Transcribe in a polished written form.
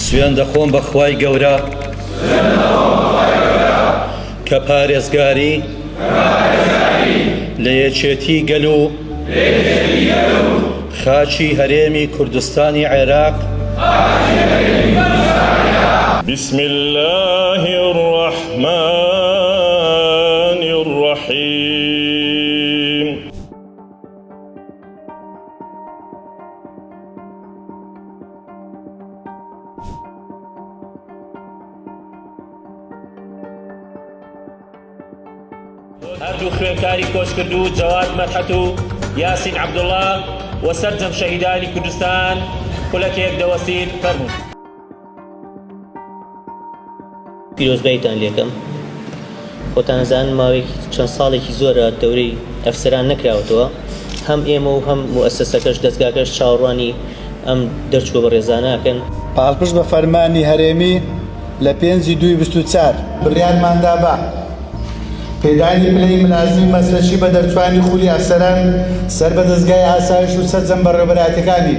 سوێن دەخۆم بە خوای گەورە کە پارێزگاری لە یەکێتی گەل و خاچی هەرێمی کوردستانی عێراق بسم الله الرحمن الرحيم هەردوو خوێنکاری کۆچکردو جەواد مەدحەت و یاسین عەبدوڵڵا و سەرجەم شەهیدانی کوردستان خولەکێک دەوەسین فەرموون. پیرۆزبایتان لێکەم. خۆتان زانن ماوەیەکی چەند ساڵێکی زۆرە دەورەی ئەفسەران نەکراوەتەوە، هەم ئێمە و هەم موئەسسەسەکەش دەستگاکەش چاوەڕوانی ئەم دەرچووە بە ڕێزاناکەن. پاڵپشت بە فەرمانی هەرێمی لە 5/2/24 بڕیارماندا بە پێدانی پلەی ملازمی مەسلەشی بە دەرچوانی خولی ئەفسەران سەر بە دەستگای ئاسایش و سەرجەم بەڕێوەبەرایەتەکانی